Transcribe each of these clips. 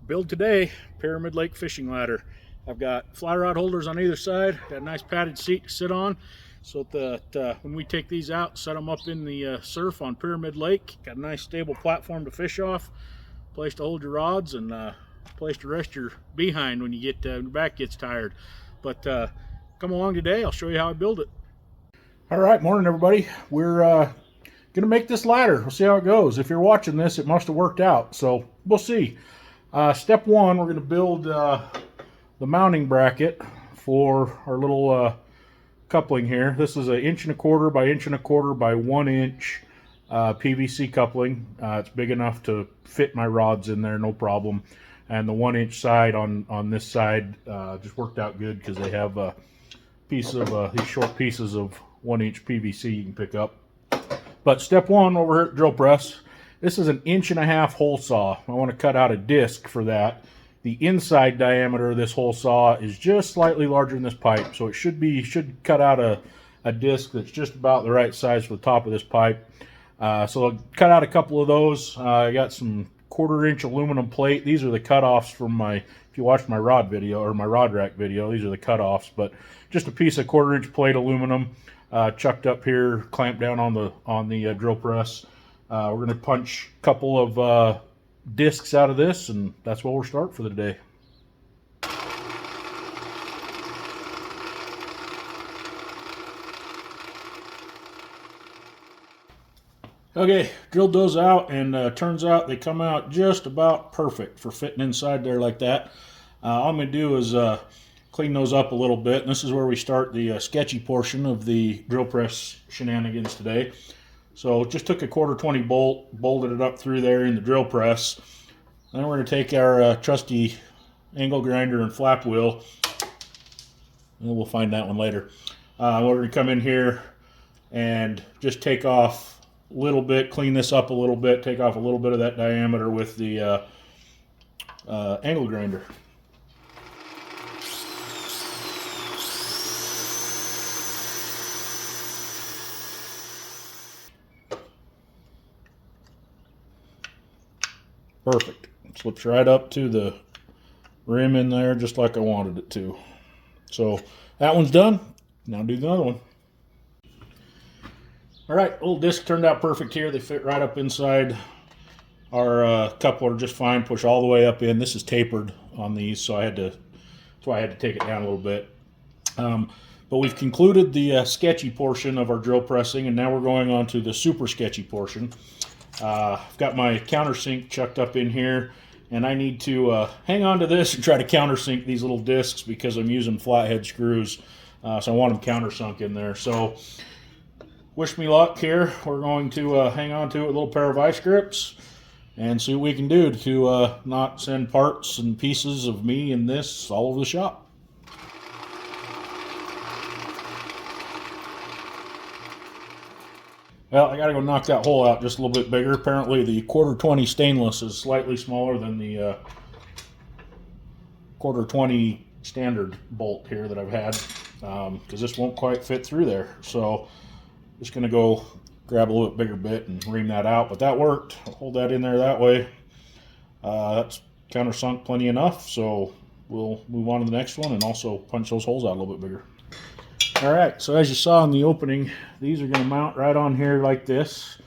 Build today, Pyramid Lake fishing ladder. I've got fly rod holders on either side, got a nice padded seat to sit on so that when we take these out, set them up in the surf on Pyramid Lake, got a nice stable platform to fish off, place to hold your rods, and place to rest your behind when you get your back gets tired. But come along today, I'll show you how I build it. All right, morning everybody. We're gonna make this ladder. We'll see how it goes. If you're watching this, it must have worked out, so we'll see. Step one, we're going to build the mounting bracket for our little coupling here. This is an 1.25" by 1.25" by 1 inch PVC coupling. It's big enough to fit my rods in there, no problem. And the 1 inch side on this side just worked out good because they have a piece of these short pieces of 1 inch PVC you can pick up. But step one over here at drill press. This is an 1.5" hole saw. I want to cut out a disc for that. The inside diameter of this hole saw is just slightly larger than this pipe, so it should cut out a disc that's just about the right size for the top of this pipe. So I'll cut out a couple of those. I got some 1/4 inch aluminum plate. These are the cutoffs from my, if you watched my rod video or my rod rack video, these are the cutoffs. But just a piece of 1/4 inch plate aluminum chucked up here, clamped down on the drill press. We're going to punch a couple of discs out of this, and that's what we'll start for the day. Okay, drilled those out, and turns out they come out just about perfect for fitting inside there like that. All I'm going to do is clean those up a little bit, and this is where we start the sketchy portion of the drill press shenanigans today. So just took a 1/4 bolt, bolted it up through there in the drill press. Then we're going to take our trusty angle grinder and flap wheel, and we'll find that one later. We're going to come in here and just take off a little bit, clean this up a little bit, take off a little bit of that diameter with the angle grinder. Perfect. It slips right up to the rim in there just like I wanted it to. So that one's done. Now do the other one. All right, little disc turned out perfect here. They fit right up inside our coupler just fine. Push all the way up in. This is tapered on these, so that's why I had to take it down a little bit. But we've concluded the sketchy portion of our drill pressing, and now we're going on to the super sketchy portion. I've got my countersink chucked up in here, and I need to hang on to this and try to countersink these little discs because I'm using flathead screws, so I want them countersunk in there. So wish me luck here. We're going to hang on to it with a little pair of vice grips and see what we can do to not send parts and pieces of me and this all over the shop. Well, I got to go knock that hole out just a little bit bigger. Apparently the 1/4 stainless is slightly smaller than the 1/4 standard bolt here that I've had, because this won't quite fit through there. So just going to go grab a little bit bigger bit and ream that out. But that worked. I'll hold that in there that way. That's countersunk plenty enough. So we'll move on to the next one and also punch those holes out a little bit bigger. Alright, so as you saw in the opening, these are going to mount right on here like this.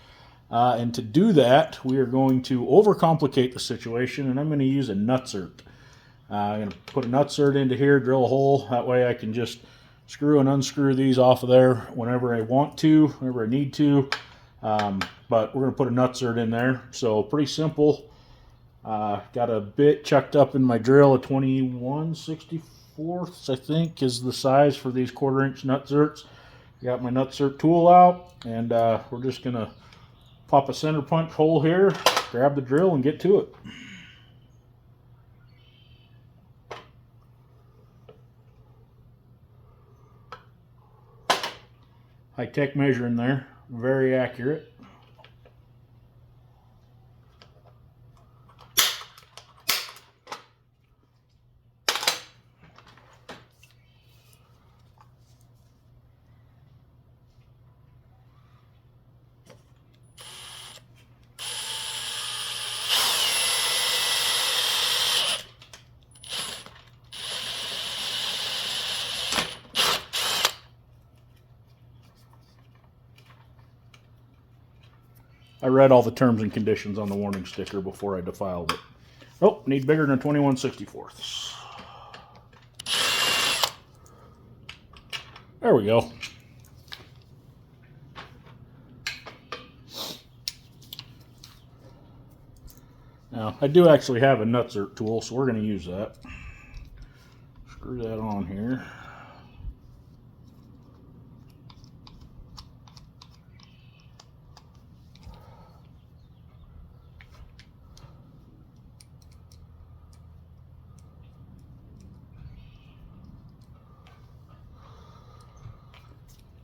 And to do that, we are going to overcomplicate the situation, and I'm going to use a nutsert. I'm going to put a nutsert into here, drill a hole. That way I can just screw and unscrew these off of there whenever I want to, whenever I need to. But we're going to put a nutsert in there. So pretty simple. Got a bit chucked up in my drill, a 21/64. I think is the size for these 1/4 inch nutserts. Got my nutsert tool out, and we're just gonna pop a center punch hole here, grab the drill, and get to it. High-tech measuring there, very accurate. I read all the terms and conditions on the warning sticker before I defiled it. Oh, need bigger than a 21/64. There we go. Now, I do actually have a nutsert tool, so we're going to use that. Screw that on here.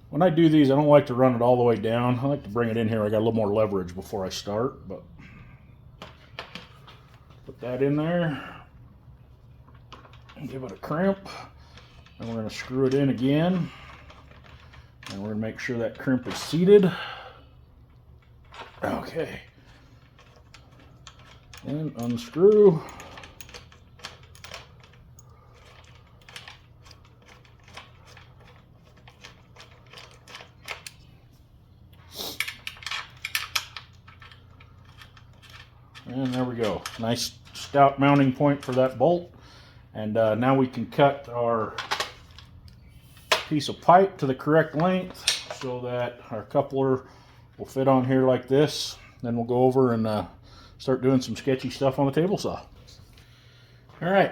When I do these, I don't like to run it all the way down. I like to bring it in here. I got a little more leverage before I start, but put that in there. Give it a crimp. And we're going to screw it in again. And we're going to make sure that crimp is seated. Okay. And unscrew. And there we go. Nice stout mounting point for that bolt. And now we can cut our piece of pipe to the correct length so that our coupler will fit on here like this. Then we'll go over and start doing some sketchy stuff on the table saw. All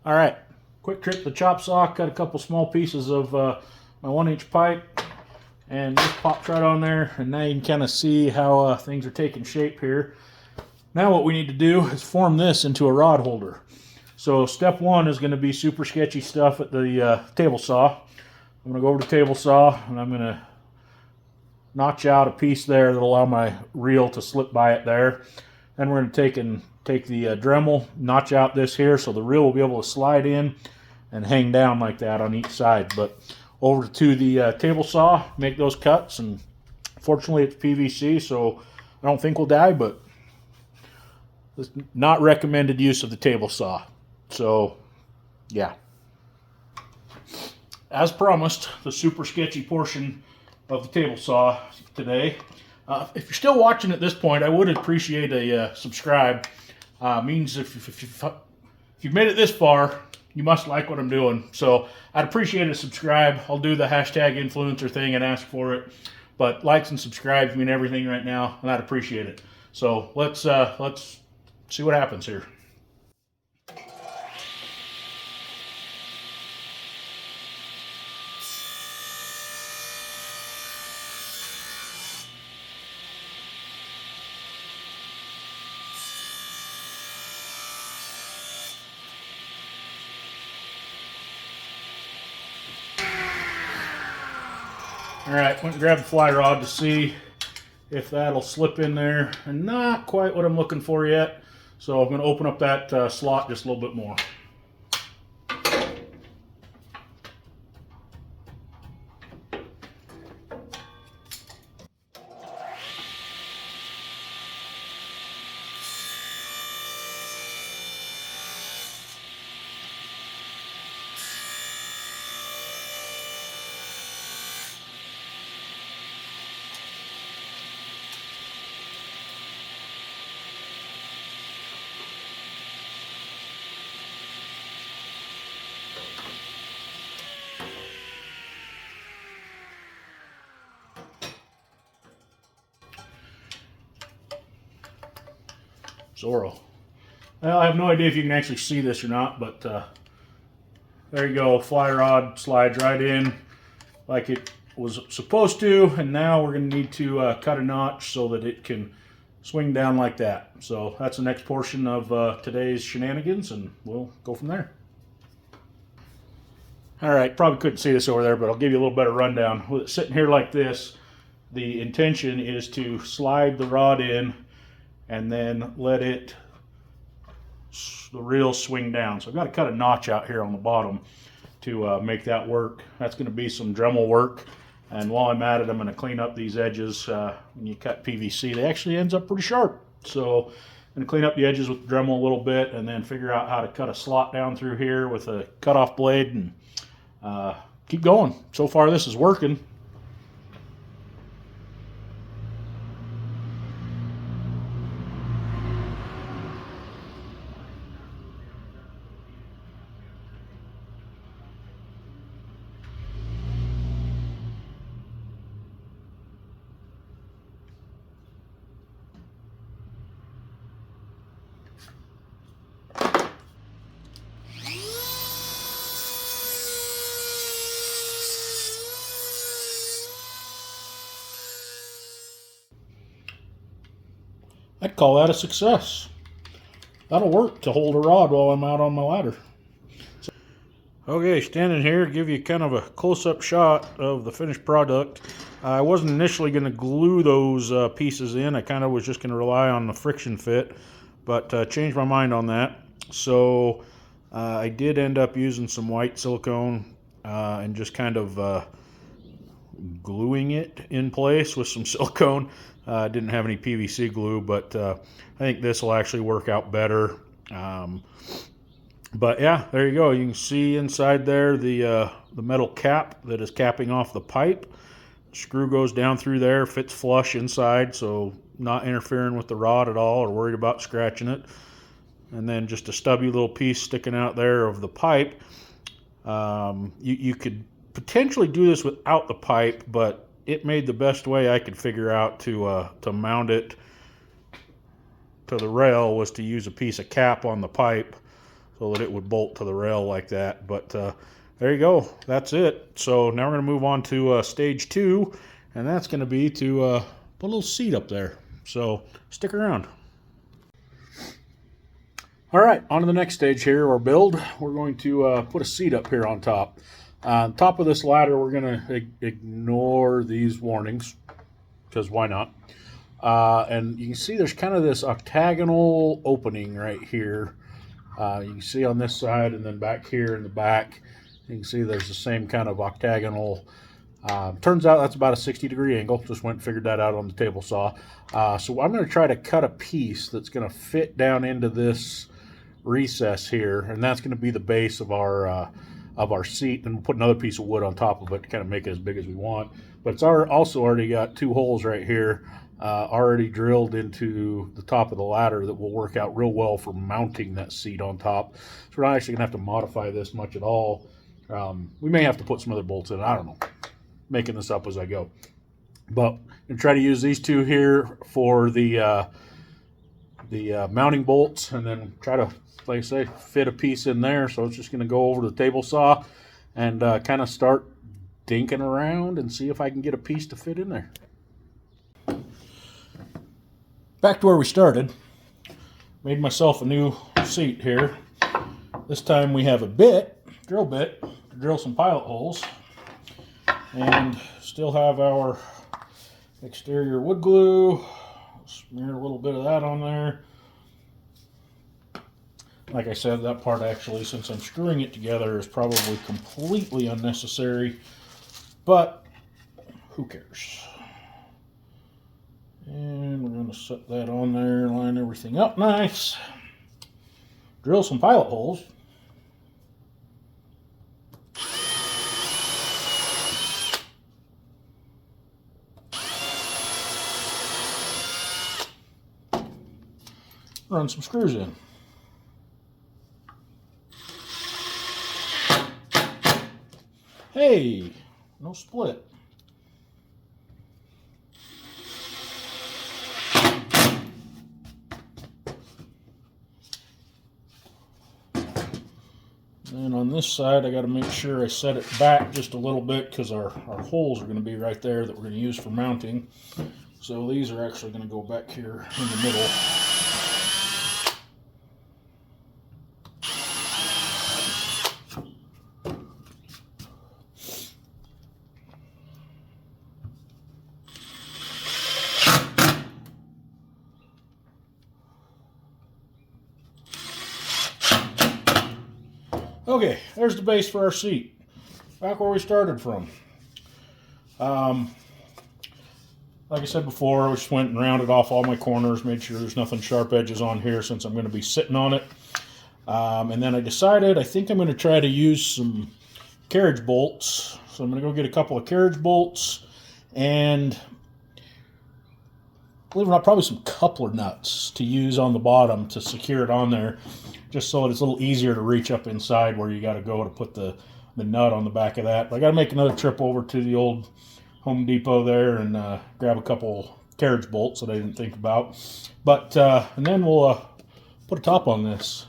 right. Quick trip to the chop saw. Cut a couple small pieces of my 1-inch pipe, and just pops right on there. And now you can kind of see how things are taking shape here. Now what we need to do is form this into a rod holder. So step one is going to be super sketchy stuff at the table saw. I'm going to go over to table saw and I'm going to notch out a piece there that'll allow my reel to slip by it there. Then we're going to take the Dremel, notch out this here so the reel will be able to slide in and hang down like that on each side. But over to the table saw, make those cuts, and fortunately it's PVC, so I don't think we'll die, but it's not recommended use of the table saw. So, yeah. As promised, the super sketchy portion of the table saw today. If you're still watching at this point, I would appreciate a subscribe. Means if you've made it this far, you must like what I'm doing. So I'd appreciate a subscribe. I'll do the hashtag influencer thing and ask for it. But likes and subscribes mean everything right now, and I'd appreciate it. So let's see what happens here. All right, went and grabbed the fly rod to see if that'll slip in there, and not quite what I'm looking for yet. So I'm going to open up that slot just a little bit more. Zorro. Well, I have no idea if you can actually see this or not, but there you go. Fly rod slides right in like it was supposed to, and now we're going to need to cut a notch so that it can swing down like that. So that's the next portion of today's shenanigans, and we'll go from there. All right, probably couldn't see this over there, but I'll give you a little better rundown. With it sitting here like this, the intention is to slide the rod in and then let the reel swing down. So I've got to cut a notch out here on the bottom to make that work. That's going to be some Dremel work. And while I'm at it, I'm going to clean up these edges. When you cut PVC, they actually ends up pretty sharp. So I'm going to clean up the edges with the Dremel a little bit and then figure out how to cut a slot down through here with a cutoff blade and keep going. So far this is working. I'd call that a success. That'll work to hold a rod while I'm out on my ladder. Okay, standing here, give you kind of a close-up shot of the finished product. I wasn't initially going to glue those pieces in. I kind of was just going to rely on the friction fit, but changed my mind on that. So I did end up using some white silicone and just kind of gluing it in place with some silicone. Didn't have any PVC glue, but I think this will actually work out better. But yeah, there you go. You can see inside there the metal cap that is capping off the pipe. Screw goes down through there, fits flush inside, so not interfering with the rod at all or worried about scratching it. And then just a stubby little piece sticking out there of the pipe. You could potentially do this without the pipe, but it made the best way I could figure out to mount it to the rail was to use a piece of cap on the pipe so that it would bolt to the rail like that. But there you go. That's it. So now we're going to move on to stage 2, and that's going to be to put a little seat up there. So stick around. All right, on to the next stage here, or build. We're going to put a seat up here on top. On top of this ladder, we're going to ignore these warnings, because why not? And you can see there's kind of this octagonal opening right here. You can see on this side, and then back here in the back, you can see there's the same kind of octagonal. Turns out that's about a 60-degree angle. Just went and figured that out on the table saw. So I'm going to try to cut a piece that's going to fit down into this recess here, and that's going to be the base of our seat. And we'll put another piece of wood on top of it to kind of make it as big as we want. But it's also already got 2 holes right here. Already drilled into the top of the ladder that will work out real well for mounting that seat on top. So we're not actually going to have to modify this much at all. We may have to put some other bolts in. I don't know. Making this up as I go. But I'm going to try to use these 2 here for the mounting bolts, and then try to, like I say, fit a piece in there. So it's just going to go over the table saw and kind of start dinking around and see if I can get a piece to fit in there. Back to where we started. Made myself a new seat here. This time we have a drill bit, to drill some pilot holes. And still have our exterior wood glue. Smear a little bit of that on there. Like I said, that part actually, since I'm screwing it together, is probably completely unnecessary. But who cares? And we're going to set that on there, line everything up nice. Drill some pilot holes. Run some screws in. Hey, no split. And on this side, I got to make sure I set it back just a little bit, because our holes are going to be right there that we're going to use for mounting. So these are actually going to go back here in the middle. Okay, there's the base for our seat. Back where we started from. Like I said before, I just went and rounded off all my corners, made sure there's nothing sharp edges on here since I'm going to be sitting on it. And then I decided I think I'm going to try to use some carriage bolts. So I'm going to go get a couple of carriage bolts and, believe it or not, probably some coupler nuts to use on the bottom to secure it on there, just so it's a little easier to reach up inside where you got to go to put the nut on the back of that. But I got to make another trip over to the old Home Depot there and grab a couple carriage bolts that I didn't think about. But and then we'll put a top on this,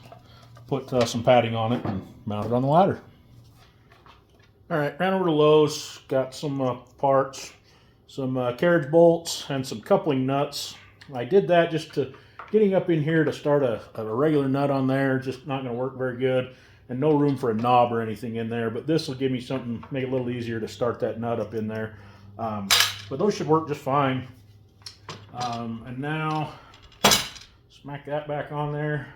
put some padding on it, and mount it on the ladder. All right, ran over to Lowe's, got some parts, some carriage bolts, and some coupling nuts. I did that just to getting up in here to start a regular nut on there, just not going to work very good, and no room for a knob or anything in there. But this will give me something, make it a little easier to start that nut up in there. But those should work just fine. And now smack that back on there.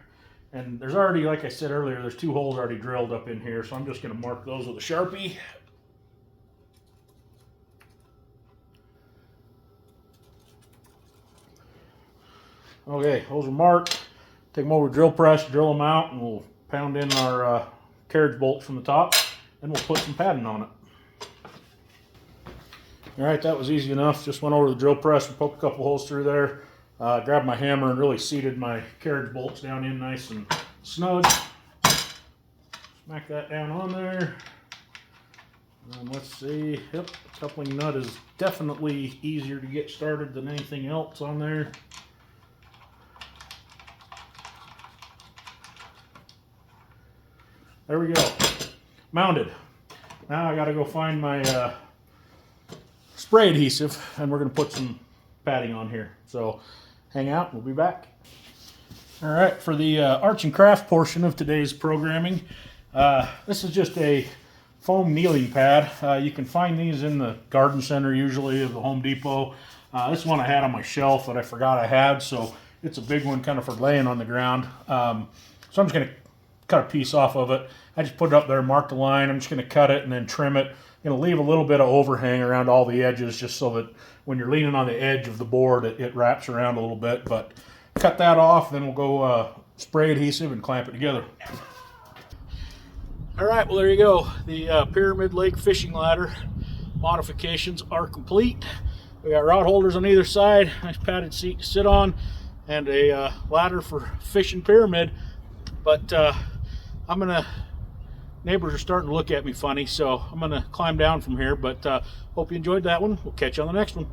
And there's already, like I said earlier, there's 2 holes already drilled up in here, so I'm just going to mark those with a Sharpie. Okay, those are marked. Take them over to drill press, drill them out, and we'll pound in our carriage bolts from the top, and we'll put some padding on it. All right, that was easy enough. Just went over to the drill press and poked a couple holes through there. Grabbed my hammer and really seated my carriage bolts down in nice and snug. Smack that down on there. Let's see. Yep, the coupling nut is definitely easier to get started than anything else on there. There we go. Mounted. Now I got to go find my spray adhesive, and we're going to put some padding on here. So hang out, we'll be back. All right, for the arts and craft portion of today's programming, this is just a foam kneeling pad. You can find these in the garden center usually, of the Home Depot. This one I had on my shelf that I forgot I had, so it's a big one kind of for laying on the ground. So I'm just going to cut a piece off of it. I just put it up there, mark the line. I'm just going to cut it and then trim it. I'm going to leave a little bit of overhang around all the edges, just so that when you're leaning on the edge of the board, it wraps around a little bit. But cut that off, then we'll go spray adhesive and clamp it together. All right, well, there you go. The Pyramid Lake fishing ladder modifications are complete. We got rod holders on either side, nice padded seat to sit on, and a ladder for fishing pyramid. But neighbors are starting to look at me funny, so I'm gonna climb down from here. But hope you enjoyed that one. We'll catch you on the next one.